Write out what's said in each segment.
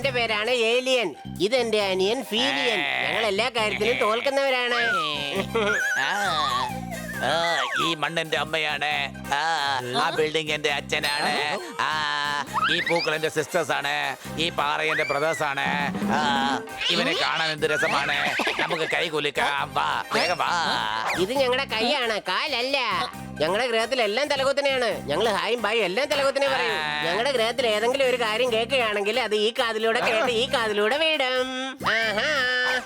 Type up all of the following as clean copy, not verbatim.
എന്റെ പേരാണ് ഏലിയൻ. ഇതെന്റെ അനിയൻ ഫീലിയൻ. ഞങ്ങൾ എല്ലാ കാര്യത്തിലും തോൽക്കുന്നവരാണ്. ഈ മണ്ണെന്റെ അമ്മയാണ്. ആ ബിൽഡിംഗ് എന്റെ അച്ഛനാണ്. ഈ പൂക്കൾ എന്റെ സിസ്റ്റേഴ്സ് ആണ്. ഈ പാറ എന്റെ ബ്രദേഴ്സ് ആണ്. ഇവനെ കാണാൻ എന്ത് രസമാണ്. നമുക്ക് കൈ കുലുക്കാം. വാ, വേഗം വാ. ഇത് ഞങ്ങളുടെ കൈയാണ്, കാലല്ല. ഞങ്ങളുടെ ഗ്രഹത്തിൽ എല്ലാം തലകുത്തനെയാണ്. ഞങ്ങൾ ഹായും ബായും എല്ലാം തലകുത്തനെ പറയും. ഞങ്ങളുടെ ഗ്രഹത്തിൽ ഏതെങ്കിലും ഒരു കാര്യം കേൾക്കുകയാണെങ്കിൽ അത് ഈ കാതിലൂടെ കേട്ട് ഈ കാതിലൂടെ വീടും.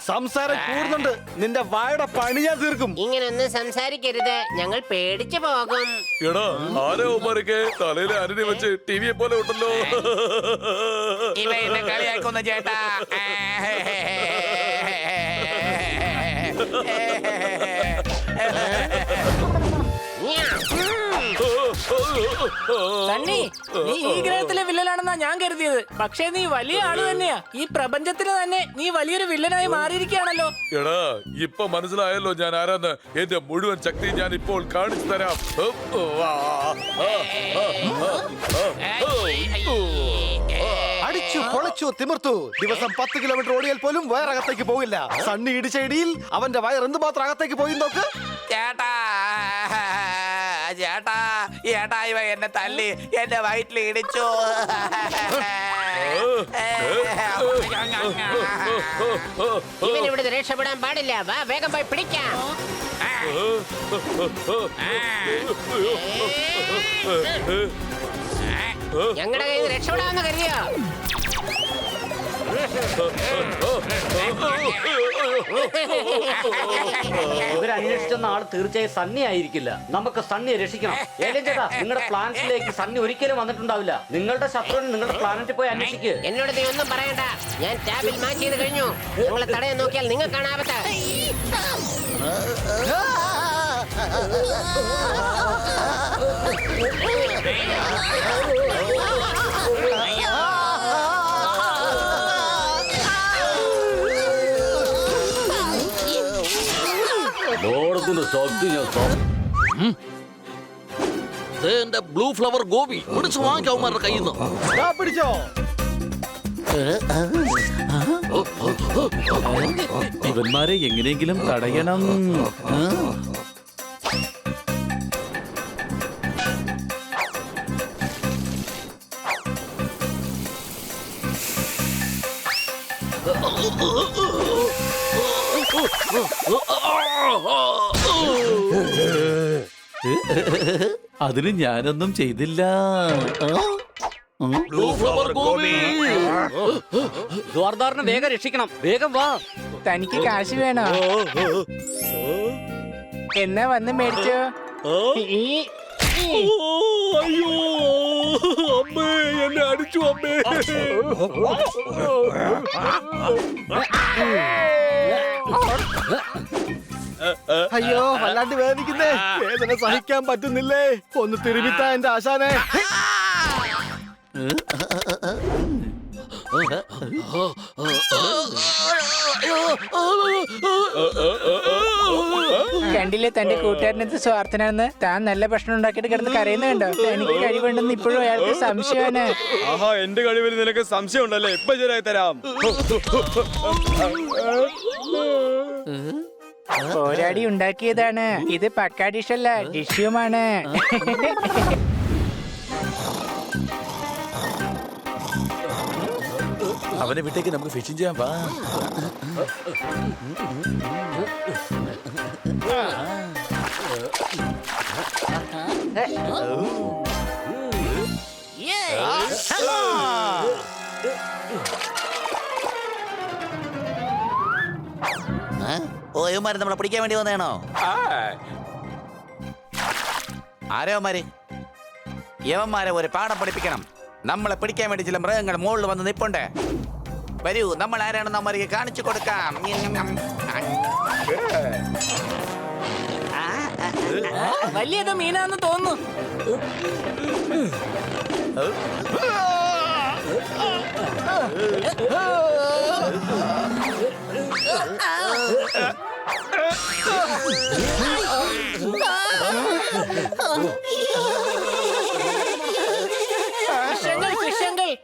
സംസാരം കൂടുന്നുണ്ട്. നിന്റെ വായുടെ പണി ഞാൻ തീർക്കും. ഇങ്ങനൊന്നും സംസാരിക്കരുത്, ഞങ്ങൾ പേടിച്ചു പോകും. എടാ ആരോ ഉമ്മാരൊക്കെ തലയിലെ അരടി വെച്ച് ടിവിയെ പോലെ ഉണ്ടല്ലോ. ഇവ എന്നെ കളിയാക്കുന്ന ചേട്ടാ. സണ്ണി, നീ ഈ ഗ്രഹത്തിലെ വില്ലനാണെന്നാ ഞാൻ കരുതിയത്. പക്ഷേ നീ വലിയ ആള് തന്നെയാ. ഈ പ്രപഞ്ചത്തിന് തന്നെ നീ വലിയൊരു വില്ലനായി മാറിയിരിക്കുകയാണല്ലോ. എടാ ഇപ്പൊ മനസ്സിലായല്ലോ ഞാൻ ആരാന്ന്. എന്റെ മുഴുവൻ ശക്തി ഞാൻ ഇപ്പോൾ കാണിച്ചു തരാം. അടിച്ചു പൊളിച്ചു തിമിർത്തു. ദിവസം 10 കിലോമീറ്റർ ഓടിയാൽ പോലും വയറകത്തേക്ക് പോകില്ല. സണ്ണി ഇടിച്ച ഇടിയിൽ അവന്റെ വയർ എന്തുമാത്രം അകത്തേക്ക് പോയി നോക്ക്. ചേട്ടാ ചേട്ടാ ചേട്ടാ, ഇവ എന്നെ തല്ലി എന്റെ വയറ്റിൽ ഇടിച്ചു. ഇവൻ ഇവിടുന്ന് രക്ഷപ്പെടാൻ പാടില്ല. വാ, വേഗം പോയി പിടിക്കാം. ഞങ്ങളുടെ കയ്യിൽ നിന്ന് രക്ഷപ്പെടാമെന്ന് കരുതിയോ? ഇവരന്വേഷിച്ചെന്ന ആൾ തീർച്ചയായും സണ്ണി ആയിരിക്കില്ല. നമുക്ക് സണ്ണിയെ രക്ഷിക്കണം. ഏലിയൻ ചേട്ടാ, നിങ്ങളുടെ പ്ലാനറ്റിലേക്ക് സണ്ണി ഒരിക്കലും വന്നിട്ടുണ്ടാവില്ല. നിങ്ങളുടെ ശത്രുവിന് നിങ്ങളുടെ പ്ലാനറ്റിൽ പോയി അന്വേഷിക്ക്. എന്നോട് നീ ഒന്നും പറയണ്ട. ഞാൻ ടാബിൽ മാച്ച് ചെയ്ത് കഴിഞ്ഞു. നിങ്ങളെ തടയാൻ നോക്കിയാൽ നിങ്ങൾക്കാണ് ആപത്ത്. എന്റെ ബ്ലൂ ഫ്ലവർ ഗോപി പിടിച്ചു വാങ്ങിക്കാവുമാരുടെ കയ്യിൽ നിന്ന്. പിടിച്ചോ. ഇവന്മാരെ എങ്ങനെയെങ്കിലും തടയണം. അതിന് ഞാനൊന്നും ചെയ്തില്ല. ബ്ലൂ ഫ്ലവർ ഗോപി, ദ്വാർദാറിനെ വേഗം രക്ഷിക്കണം. വേഗം വാ. തനിക്ക് കാശ് വേണോ? എന്നാ വന്ന് മേടിച്ചോ. അയ്യോ അമ്മേ, എന്നെ അടിച്ചു അമ്മേ. അയ്യോ വല്ലാണ്ട് വേദനിക്കുന്നേ. വേദന സഹിക്കാൻ പറ്റുന്നില്ലേ. ഒന്ന് തിരുമിത്താ എന്റെ ആശാനെ. കണ്ടില്ലേ തന്റെ കൂട്ടുകാരനത് സ്വാർത്ഥനാണെന്ന്. താൻ നല്ല ഭക്ഷണം ഉണ്ടാക്കിയിട്ട് കിടന്ന് കരയുന്ന കണ്ടോ. എനിക്ക് കഴിവുണ്ടെന്ന് ഇപ്പോഴും അയാൾക്ക് സംശയമാണ്. ആഹാ, എന്റെ കഴിവിൽ നിനക്ക് സംശയം ഉണ്ടല്ലേ? ഇപ്പൊ ശരിയായി തരാം. പോരാടി ഉണ്ടാക്കിയതാണ്. ഇത് പക്കാ ഡിഷല്ല, ഡിഷ്യുമാണ്. അവനെ വിട്ടേക്ക്, നമുക്ക് ഫിഷിംഗ് ചെയ്യാൻ. വാ. ഓ, ഇവന്മാര് നമ്മളെ പിടിക്കാൻ വേണ്ടി വന്നേണോ? ആരോമാര് യവന്മാരെ ഒരു പാഠം പഠിപ്പിക്കണം. നമ്മളെ പിടിക്കാൻ വേണ്ടി ചില മൃഗങ്ങൾ മുകളിൽ വന്ന് നിപ്പുണ്ട്. വരൂ, നമ്മൾ ആരാണെന്ന് അവർക്ക് കാണിച്ചു കൊടുക്കാം. വലിയത് മീനാന്ന് തോന്നുന്നു.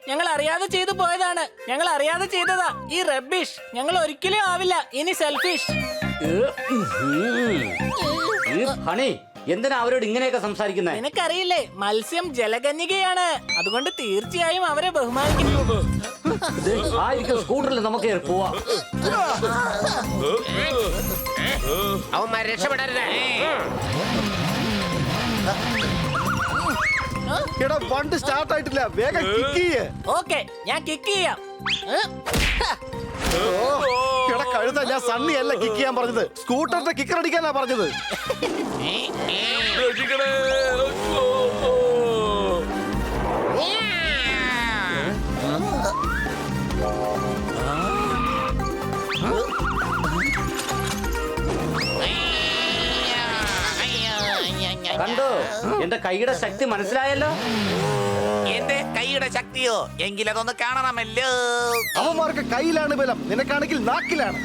ഞങ്ങൾ അറിയാതെ അറിയാതെ ചെയ്തു പോയതാണ്. ഞങ്ങൾ അറിയാതെ ചെയ്തതാ ഈ റബ്ബിഷ്. ഞങ്ങൾ ഒരിക്കലും ആവില്ല ഇനി സെൽഫിഷ്. ഹണി, എന്തിനാ അവരോട് ഇങ്ങനെയൊക്കെ സംസാരിക്കുന്നത്? നിനക്കറിയില്ലേ, മത്സ്യം ജലകന്യകയാണ്. അതുകൊണ്ട് തീർച്ചയായും അവരെ ബഹുമാനിക്കുന്നു. ആയിരിക്കും സ്കൂട്ടറിൽ നമുക്ക് പോവാം. അവന്മാർ രക്ഷപ്പെടരുത്. എടാ വണ്ടി സ്റ്റാർട്ട് ആയിട്ടില്ല, വേഗം കിക്ക് ചെയ്യ്. ഓക്കെ, ഞാൻ കിക്ക് ചെയ്യാം. എടാ കഴുത, ഞാൻ സണ്ണി അല്ല കിക്ക് ചെയ്യാൻ പറഞ്ഞത്, സ്കൂട്ടറിന്റെ കിക്കർ അടിക്കാനാ പറഞ്ഞത്. രക്ഷിക്കണേ. ഓ, ഓ. കണ്ടോ, എന്റെ കൈയുടെ ശക്തി മനസ്സിലായല്ലോ. എന്റെ കൈയുടെ ശക്തിയോ? എങ്കിലതൊന്ന് കാണണമല്ലോ. അവന്മാർക്ക് കയ്യിലാണ് ബലം, നിനക്കാണെങ്കിൽ നാക്കിലാണ്.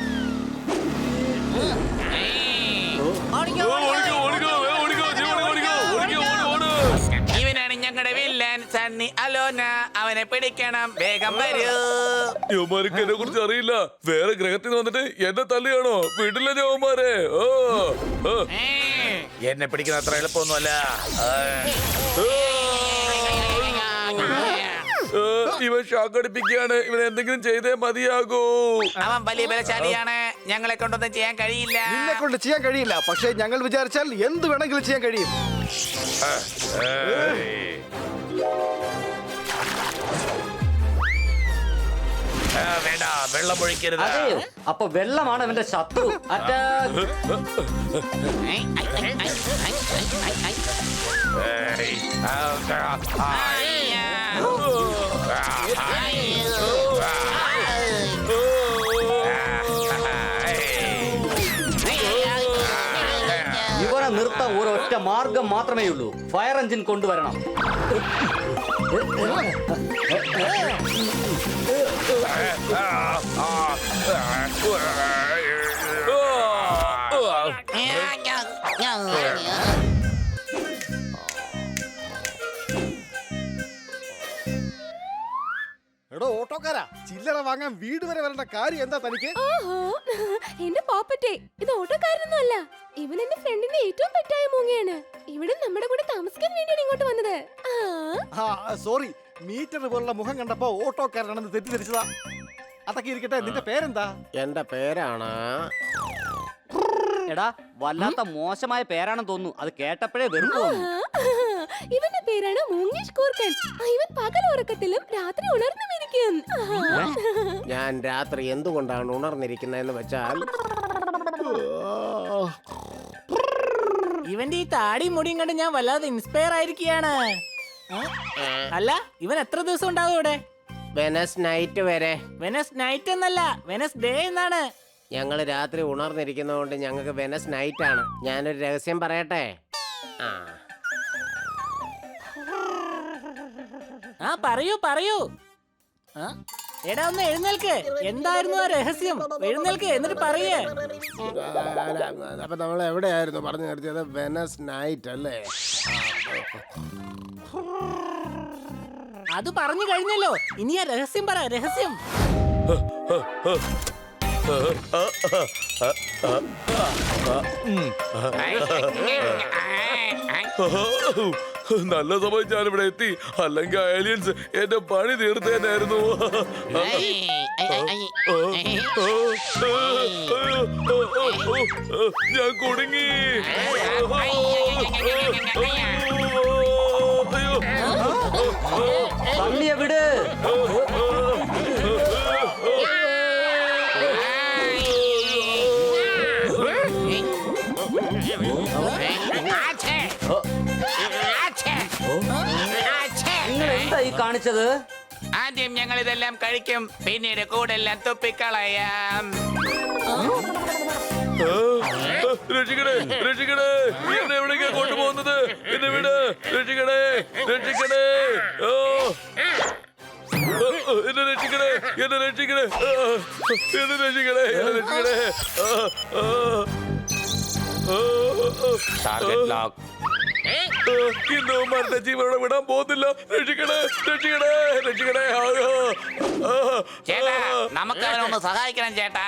ഓടിക്കോ, ഓടിക്കോ, ഓടിക്കോ, ജീവനെ ഓടിക്കോ, ഓടിക്കോ, ഓട്, ഓട്. ഇവനാണ് ഞങ്ങളുടെ വില്ലൻ സണ്ണി അലോന. അവനെ പിടിക്കണം, വേഗം വരൂ. യവന്മാർക്ക് എന്നെ കുറിച്ച് അറിയില്ല. വേറെ ഗ്രഹത്തിൽ നിന്ന് വന്നിട്ട് എന്നെ തല്ലിയാണോ? വീട്ടിലെ യവന്മാരെ. എന്നെ പിടിക്കുന്ന അത്ര എളുപ്പമൊന്നുമല്ല. ഇവൻ ഷാക്കടിപ്പിക്കുകയാണ്. ഇവൻ എന്തെങ്കിലും ചെയ്തേ മതിയാകൂ. അവൻ വലിയ ബലശാലിയാണ്. ഞങ്ങളെ കൊണ്ടൊന്നും ചെയ്യാൻ കഴിയില്ല. നിന്നെ കൊണ്ട് ചെയ്യാൻ കഴിയില്ല, പക്ഷേ ഞങ്ങൾ വിചാരിച്ചാൽ എന്ത് വേണമെങ്കിലും ചെയ്യാൻ കഴിയും. വേണ്ട, വെള്ളം ഒഴിക്കരുത്. അതെയോ? അപ്പൊ വെള്ളമാണ് അവന്റെ ശത്രു. അറ്റാക്ക്. ഇവനെ നിർത്താൻ ഒരൊറ്റ മാർഗം മാത്രമേ ഉള്ളൂ. ഫയർ എഞ്ചിൻ കൊണ്ടുവരണം. എടോ ഓട്ടോക്കാരാ, ചില്ലറ വാങ്ങാൻ വീട് വരെ വരേണ്ട കാര്യം എന്താ തനിക്ക്? ഓഹോ, എന്റെ പോപ്പറ്റെ, ഇത് ഓട്ടോക്കാരനൊന്നും അല്ല. ഇവൻ എന്റെ ഫ്രണ്ടിന്റെ ഏറ്റവും പെറ്റായ മൂങ്ങയാണ്. ഇവിടെ നമ്മുടെ കൂടെ താമസിക്കാൻ വേണ്ടിയാണ് ഇങ്ങോട്ട് വന്നത്. സോറി, മീറ്റർ പോലുള്ള മുഖം കണ്ടപ്പോ ഓട്ടോക്കാരനാണെന്ന് തെറ്റിദ്ധരിച്ചതാ. അതൊക്കെ ഇരിക്കട്ടെ, നിന്റെ പേരെന്താ? എന്റെ പേരാണ് എടാ, വല്ലാത്ത മോശമായ പേരാണെന്ന് തോന്നുന്നു. അത് കേട്ടപ്പോഴേ വെറും തോന്നുന്നു. ഇവന്റെ പേരാണ് മൂങ്ങേഷ് കൂർക്കൻ. ഇവൻ പകൽ ഉറക്കത്തിലും രാത്രി ഉണർന്നുമിരിക്കും. ഞാൻ രാത്രി എന്തുകൊണ്ടാണ് ഉണർന്നിരിക്കുന്നതെന്ന് വെച്ചാൽ, ഇവന്റെ ഈ താടി മുടിയും കണ്ട് ഞാൻ വല്ലാതെ ഇൻസ്പയർ ആയിരിക്കുകയാണ്. അല്ല, ഇവൻ എത്ര ദിവസം ഉണ്ടാവും ഇവിടെ? വെനസ് നൈറ്റ് വരെ. വെനസ് നൈറ്റ് എന്നല്ല, വെനസ് ഡേ എന്നാണ്. ഞങ്ങൾ രാത്രി ഉണർന്നിരിക്കുന്നതുകൊണ്ട് ഞങ്ങൾക്ക് വെനസ് നൈറ്റ് ആണ്. ഞാനൊരു രഹസ്യം പറയട്ടെ. പറയൂ പറയൂ. എടാ, ഒന്ന് എഴുന്നേൽക്ക്. എന്തായിരുന്നു ആ രഹസ്യം? എഴുന്നേൽക്ക്, എന്നിട്ട് പറയേ. അപ്പൊ നമ്മൾ എവിടെയായിരുന്നു പറഞ്ഞു നിർത്തിയത്? വെനസ് നൈറ്റ് അല്ലേ? അത് പറഞ്ഞു കഴിഞ്ഞല്ലോ. ഇനി ആ രഹസ്യം പറ, രഹസ്യം. നല്ല സമയം ഞാനിവിടെ എത്തി. അല്ലെങ്കിൽ ഏലിയൻസ് എന്റെ പണി തീർത്തേനായിരുന്നു. ഞാൻ കുടുങ്ങി. സണ്ണിയെ വിട്. നിങ്ങൾ എന്താ ഈ കാണിച്ചത്? ആദ്യം ഞങ്ങൾ ഇതെല്ലാം കഴിക്കും, പിന്നീട് കൂടെല്ലാം തുപ്പിക്കളയാം. രക്ഷിക്കണേ, രക്ഷിക്കണേ. എന്നെ എവിടേക്കാ കൊണ്ടുപോകുന്നത്? എന്നെ വിട്. രക്ഷിക്കണേ, രക്ഷിക്കണേ. എന്നെ രക്ഷിക്കണേ, എന്നെ രക്ഷിക്കണേ, എന്നെ രക്ഷിക്കണേ, എന്നെ രക്ഷിക്കണേ. Target lock. ഇന്ന് മരുടെ ജീവനോടെ വിടാൻ പോകുന്നില്ല. രക്ഷിക്കണേ, രക്ഷിക്കണേ, രക്ഷിക്കണേ. ചേട്ടാ നമുക്ക് അവനൊന്ന് സഹായിക്കണം ചേട്ടാ.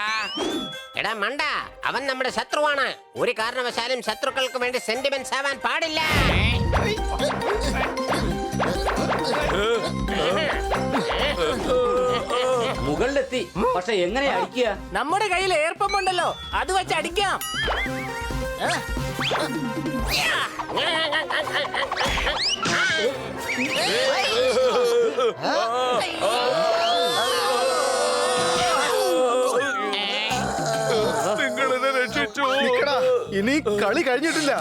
എടാ മണ്ട, അവൻ നമ്മുടെ ശത്രുവാണ്. ഒരു കാരണവശാലും ശത്രുക്കൾക്ക് വേണ്ടി സെന്റിമെന്റ്സ് ആവാൻ പാടില്ല. മുകളിലെത്തി, പക്ഷെ എങ്ങനെ അടിക്കുക? നമ്മുടെ കയ്യിൽ ഏർപ്പമുണ്ടല്ലോ, അത് വെച്ച് അടിക്കാം. നിങ്ങളെന്നെ രക്ഷിച്ചു. നിക്കടാ, ഇനി കളി കഴിഞ്ഞിട്ടില്ല.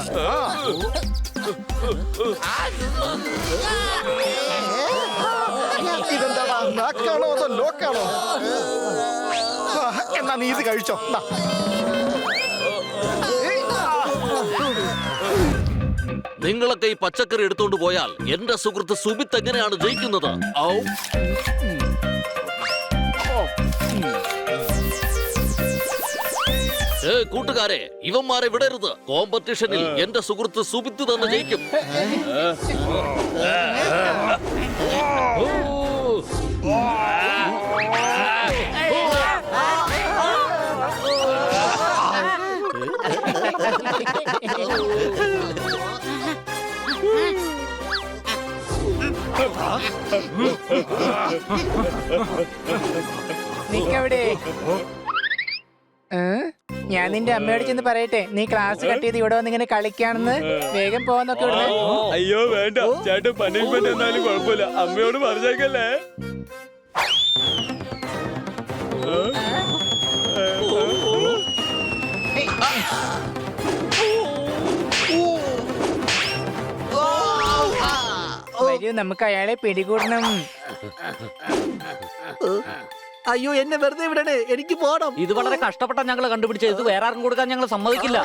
ഇതെന്താടാ, നാക്കാണോ അതോ ലോക്കാണോ? എന്നാ നീ ഇത് കഴിച്ചോ. ദാ. നിങ്ങളൊക്കെ ഈ പച്ചക്കറി എടുത്തോണ്ട് പോയാൽ എന്റെ സുഹൃത്ത് സുബിത്ത് എങ്ങനെയാണ് ജയിക്കുന്നത്? ഔ. കൂട്ടുകാരെ, ഇവന്മാരെ വിടരുത്. കോമ്പറ്റീഷനിൽ എന്റെ സുഹൃത്ത് സുബിത്ത് തന്നെ ജയിക്കും. നിക്കവിടെ. ഞാൻ നിന്റെ അമ്മയോട് ചെന്ന് പറയട്ടെ, നീ ക്ലാസ് കട്ട് ചെയ്ത് ഇവിടെ വന്ന് ഇങ്ങനെ കളിക്കാണെന്ന്. വേഗം പോവാന്നൊക്കെ ഇവിടുന്ന്. അയ്യോ വേണ്ട ചേട്ടൻ, പണിഷ്മെന്റ് എന്നാലും കുഴപ്പമില്ല. അമ്മയോട് പറഞ്ഞേക്കല്ലേ. വരൂ, നമുക്ക് അയാളെ പിടികൂടണം. അയ്യോ, എന്നെ വെറുതെ വിടണേ, എനിക്ക് പോണം. ഇത് വളരെ കഷ്ടപ്പെട്ട ഞങ്ങൾ കണ്ടുപിടിച്ചത്. ഇത് വേറെ ആർക്കും കൊടുക്കാൻ ഞങ്ങൾ സമ്മതിക്കില്ല.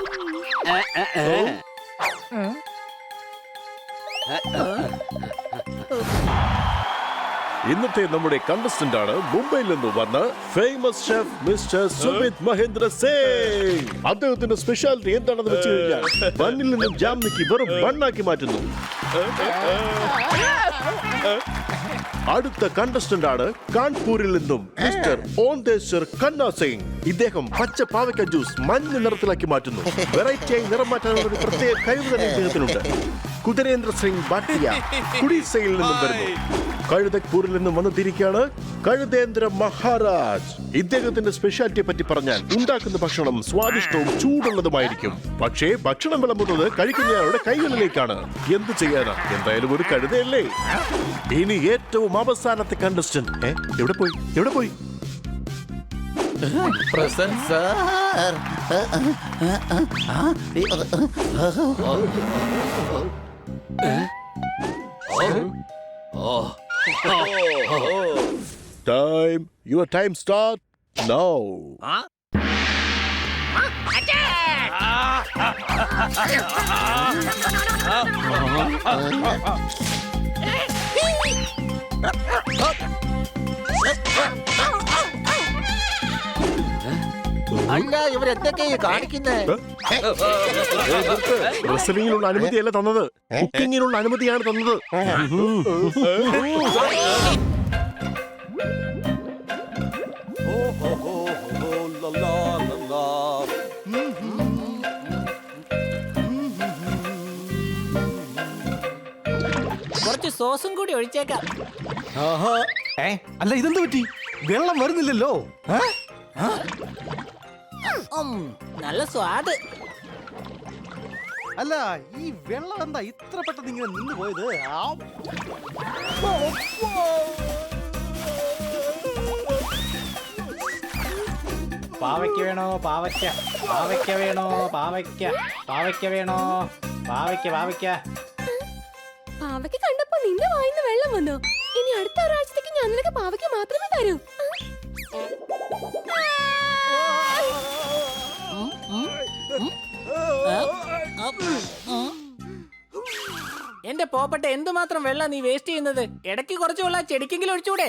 ഇന്നത്തെ നമ്മുടെ കണ്ടസ്റ്റന്റ് ആണ് മുംബൈയിൽ നിന്ന് വന്ന famous chef mister Sumit Mahendra Singh. അദ്ദേഹത്തിന്റെ സ്പെഷ്യാലിറ്റി എന്താണെന്ന് വെച്ച് കഴിഞ്ഞാൽ ബണ്ണിൽ നിന്നും ജാം നീക്കി വെറും ബണ്ണാക്കി മാറ്റുന്നു. അടുത്ത കണ്ടസ്റ്റന്റ് ആണ് കാൺപൂരിൽ നിന്നും മിസ്റ്റർ ഓന്തേശ്വർ ഖന്ന സിംഗ്. ഇദ്ദേഹം പച്ച പാവയ്ക്ക ജ്യൂസ് മഞ്ഞ നിറത്തിലാക്കി മാറ്റുന്നു. വെറൈറ്റിയായി നിറം മാറ്റാനുള്ള ഒരു പ്രത്യേക കഴിവ് തന്നെ ഇദ്ദേഹത്തിനുണ്ട്. കുതിരേന്ദ്ര സിംഗ് ഭാട്ടിയ കുടീസയിൽ നിന്നും വരുന്നു. കഴുതക്പൂരിൽ നിന്നും വന്നെത്തിയിരിക്കുകയാണ് കഴുതേന്ദ്ര മഹാരാജ്. ഇദ്ദേഹത്തിന്റെ സ്പെഷ്യാലിറ്റിയെ പറ്റി പറഞ്ഞാൽ ഉണ്ടാക്കുന്ന ഭക്ഷണം സ്വാദിഷ്ടവും ചൂടുള്ളതുമായിരിക്കും. പക്ഷേ ഭക്ഷണം വിളമ്പുന്നത് കഴിക്കുന്നയാളുടെ കൈകളിലേക്കാണ്. എന്ത് ചെയ്യാനാ, എന്തായാലും ഒരു കഴുതയല്ലേ. ഇനി ഏറ്റവും അവസാനത്തെ കണ്ടസ്റ്റന്റ് എവിടെ പോയി, എവിടെ പോയി? Present sir. Time. Your time start now. അല്ല, ഇവരെന്തൊക്കെയാ കാണിക്കുന്നേ? റെസ്ലിംഗിനുള്ള അനുമതിയല്ല തന്നത്, കുക്കിങ്ങിനുള്ള അനുമതിയാണ് തന്നത്. കുറച്ച് സോസും കൂടി ഒഴിച്ചേക്കാം. അല്ല, ഇതെന്ത് പറ്റി? വെള്ളം വരുന്നില്ലല്ലോ. നല്ല സ്വാദ്. അല്ല, ഈ വെള്ളം എന്താ ഇത്ര പെട്ടെന്ന് ഇങ്ങനെ നിന്ന് പോയത്? പാവയ്ക്ക വേണോ? പാവയ്ക്ക. പാവയ്ക്ക വേണോ? പാവയ്ക്ക. പാവയ്ക്ക വേണോ? പാവയ്ക്ക. പാവയ്ക്ക. പാവയ്ക്ക കണ്ടപ്പോ നിന്റെ വായിന്ന് വെള്ളം വന്നോ? ഇനി അടുത്ത ഒരാഴ്ചത്തേക്ക് ഞാൻ നിനക്ക് പാവയ്ക്ക മാത്രമേ തരൂ. എന്റെ പോപ്പട്ടെ, എന്തുമാത്രം വെള്ളം നീ വേസ്റ്റ് ചെയ്യുന്നത്? ഇടയ്ക്ക് കുറച്ച് വെള്ളം ചെടിക്കെങ്കിലും ഒഴിച്ചൂടെ?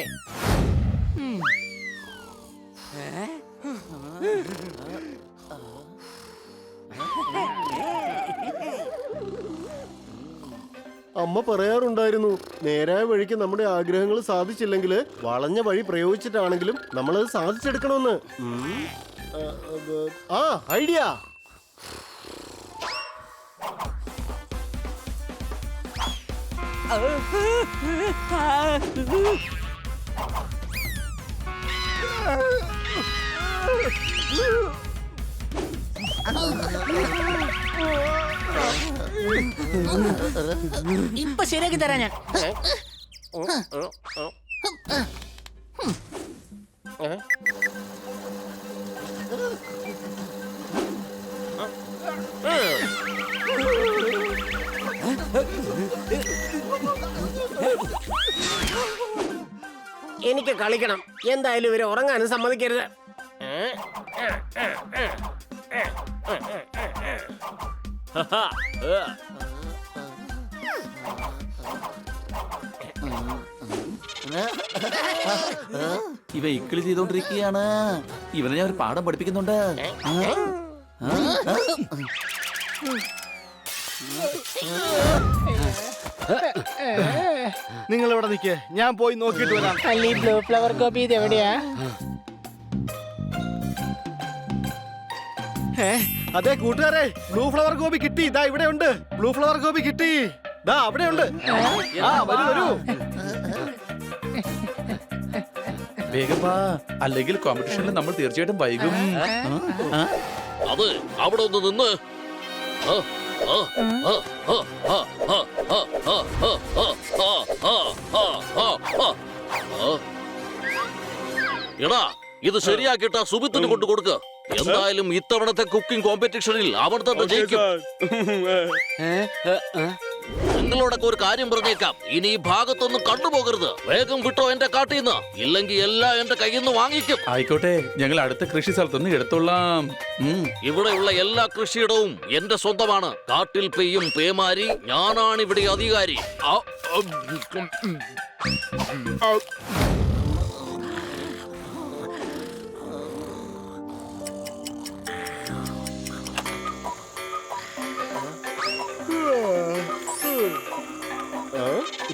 അമ്മ പറയാറുണ്ടായിരുന്നു നേരായ വഴിക്ക് നമ്മുടെ ആഗ്രഹങ്ങൾ സാധിച്ചില്ലെങ്കിൽ വളഞ്ഞ വഴി പ്രയോഗിച്ചിട്ടാണെങ്കിലും നമ്മളത് സാധിച്ചെടുക്കണമെന്ന്. ആ ഐഡിയ. ഇപ്പൊ ശരിയാക്കി തരാം ഞാൻ. എനിക്ക് കളിക്കണം. എന്തായാലും ഇവര് ഉറങ്ങാനും സമ്മതിക്കരുത്. ഇവ ഇക്കിളി ചെയ്തോണ്ടിരിക്കുകയാണ്. ഇവനെ ഞാൻ ഒരു പാഠം പഠിപ്പിക്കുന്നുണ്ട്. നിങ്ങൾ ഇവിടെ നിൽക്കേ, ഞാൻ പോയി നോക്കിയിട്ട് വരാം. അല്ല ഈ ബ്ലൂ ഫ്ലവർ ഗോപി ഇത് എവിടെയാ? അതെ കൂട്ടുകാരെ, ബ്ലൂ ഫ്ലവർ ഗോപി കിട്ടി. ഇതാ ഇവിടെ ഉണ്ട്. ബ്ലൂ ഫ്ലവർ ഗോപി കിട്ടി. ദാ അവിടെ ഉണ്ട്. ആ വരൂ വരൂ. വേഗം വാ, അല്ലെങ്കിൽ കോമ്പറ്റീഷനിൽ നമ്മൾ തീർച്ചയായിട്ടും വൈകും. അത് അവിടെ ഒന്ന് നിന്ന്. എടാ, ഇത് ശരിയാക്കിയിട്ട് സുബിത്തിന് കൊണ്ട് കൊടുക്ക. എന്തായാലും ഇത്തവണത്തെ കുക്കിംഗ് കോമ്പറ്റീഷനിൽ അവൻ തന്നെ ജയിക്കും. നിങ്ങളോടൊക്കെ ഒരു കാര്യം പറഞ്ഞേക്കാം, ഇനി ഈ ഭാഗത്തൊന്നും കണ്ടുപോകരുത്. വേഗം വിട്ടോ എന്റെ കാട്ടീന്ന്, ഇല്ലെങ്കിൽ എല്ലാം എന്റെ കയ്യിൽ നിന്ന് വാങ്ങിക്കും. ആയിക്കോട്ടെ, ഞങ്ങൾ അടുത്ത കൃഷി സ്ഥലത്തുനിന്ന് എടുത്തോളാം. ഇവിടെയുള്ള എല്ലാ കൃഷിയിടവും എന്റെ സ്വന്തമാണ്. കാട്ടിൽ പെയ്യും പേമാരി, ഞാനാണ് ഇവിടെ അധികാരി.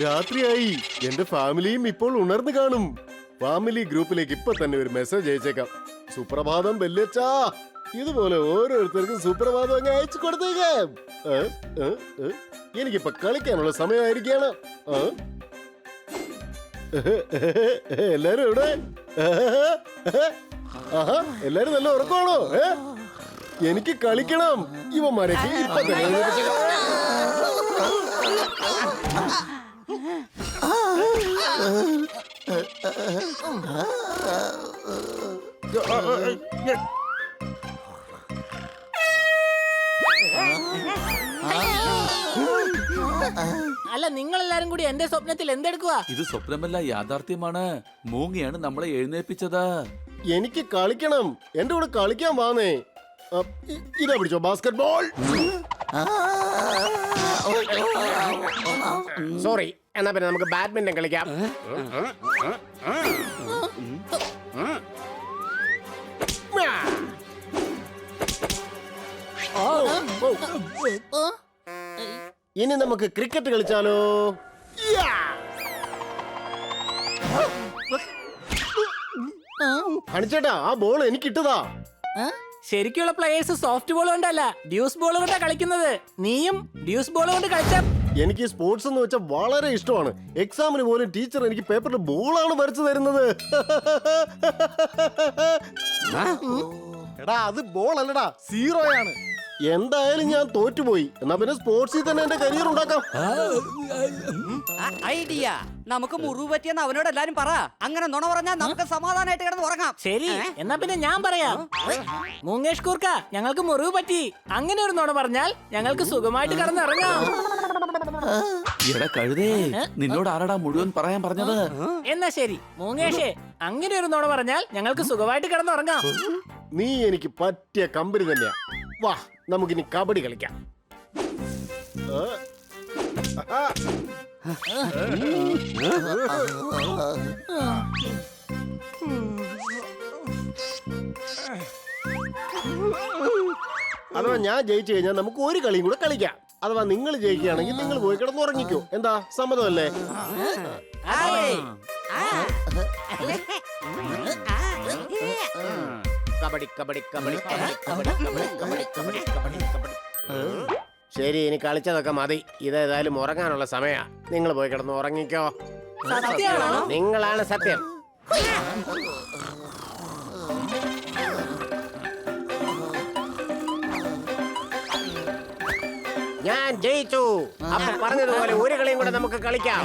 രാത്രിയായി. എന്റെ ഫാമിലിയും ഇപ്പോൾ ഉണർന്നു കാണും. ഫാമിലി ഗ്രൂപ്പിലേക്ക് ഇപ്പൊ തന്നെ ഒരു മെസ്സേജ് അയച്ചേക്കാം. സുപ്രഭാതം ബെല്ലച്ചാ. ഇതുപോലെ ഓരോരുത്തർക്കും സുപ്രഭാതം അങ്ങ് അയച്ചു കൊടുത്തേക്കാം. എനിക്കിപ്പൊ കളിക്കാനുള്ള സമയമായിരിക്കാണ്. എല്ലാരും എവിടെ? ആഹാ, എല്ലാരും നല്ല ഉറക്കമാണോ? എനിക്ക് കളിക്കണം. ഇവന്മാരൊക്കെ ഇപ്പൊ തന്നെ അല്ല നിങ്ങൾ എല്ലാരും കൂടി എന്റെ സ്വപ്നത്തിൽ എന്തെടുക്കുക? ഇത് സ്വപ്നമല്ല, യാഥാർത്ഥ്യമാണ്. മൂങ്ങയാണ് നമ്മളെ എഴുന്നേൽപ്പിച്ചത്. എനിക്ക് കളിക്കണം. എന്റെ കൂടെ കളിക്കാൻ വാന്നേ. ഇതാ പിടിച്ചോ ബാസ്കറ്റ് ബോൾ. സോറി, എന്നാ പിന്നെ നമുക്ക് ബാഡ്മിന്റൺ കളിക്കാം. ഇനി നമുക്ക് ക്രിക്കറ്റ് കളിച്ചാലോ? അണിച്ചേട്ടാ, ആ ബോൾ എനിക്കിട്ടതാ. ശരിക്കുള്ള പ്ലേയേഴ്സ് സോഫ്റ്റ് ബോൾ കൊണ്ടല്ല, ഡ്യൂസ് ബോൾ കൊണ്ടാ കളിക്കുന്നത്. നീയും ഡ്യൂസ് ബോൾ കൊണ്ട് കളിച്ച. എനിക്ക് സ്പോർട്സ് എന്ന് വെച്ചാൽ വളരെ ഇഷ്ടമാണ്. എക്സാമിന് പോലും ടീച്ചർ എനിക്ക് പേപ്പറിൽ ബോളാണ് വരച്ചു തരുന്നത്. എടാ, അത് ബോൾ അല്ലടാ, സീറോയാണ്. എന്തായാലും ഞാൻ തോറ്റുപോയി. എന്നാ പിന്നെ സ്പോർട്സിൽ തന്നെ എന്റെ കരിയർ ഉണ്ടാക്കാം. ഐഡിയ. നമുക്ക് മുറിവ് പറ്റിയെന്ന് അവനോട് എല്ലാരും പറ. അങ്ങനെ നുണ പറഞ്ഞാൽ നമുക്ക് സമാധാനമായിട്ട് കിടന്ന് ഉറങ്ങാം. ശരി, എന്നാ പിന്നെ ഞാൻ പറയാം. മൂങ്ങേഷ് കൂർക്ക, ഞങ്ങൾക്ക് മുറിവ് പറ്റി. അങ്ങനെ ഒരു നുണ പറഞ്ഞാൽ ഞങ്ങൾക്ക് സുഖമായിട്ട് കിടന്നിറങ്ങാം. എടാ കഴുതേ, നിന്നോട് ആരാടാ മുഴുവൻ പറയാൻ പറഞ്ഞത്? എന്നാ ശരി മൂങ്ങേഷേ, അങ്ങനെ ഒരു നുണ പറഞ്ഞാൽ ഞങ്ങൾക്ക് സുഖമായിട്ട് കിടന്നുറങ്ങാം. നീ എനിക്ക് പറ്റിയ കമ്പനി തന്നെയാ. വാ, നമുക്കിനി കബഡി കളിക്കാം. അഥവാ ഞാൻ ജയിച്ചു കഴിഞ്ഞാൽ നമുക്ക് ഒരു കളിയും കൂടെ കളിക്കാം. അഥവാ നിങ്ങൾ ജയിക്കുകയാണെങ്കിൽ നിങ്ങൾ പോയി കിടന്ന് ഉറങ്ങിക്കോ. എന്താ, സമ്മതമല്ലേ? കബഡി കബഡി കബഡി കബഡി കബഡി കബഡി കബഡി കബഡി കബഡി കബഡി. ശരി, ഇനി കളിച്ചതൊക്കെ മതി. ഇതേതായാലും ഉറങ്ങാനുള്ള സമയാ. നിങ്ങൾ പോയി കിടന്ന് ഉറങ്ങിക്കോ. നിങ്ങളാണ് സത്യം. ഞാൻ ജയിച്ചു. അപ്പൊ പറഞ്ഞതുപോലെ ഒരു കളിയും കൂടെ നമുക്ക് കളിക്കാം.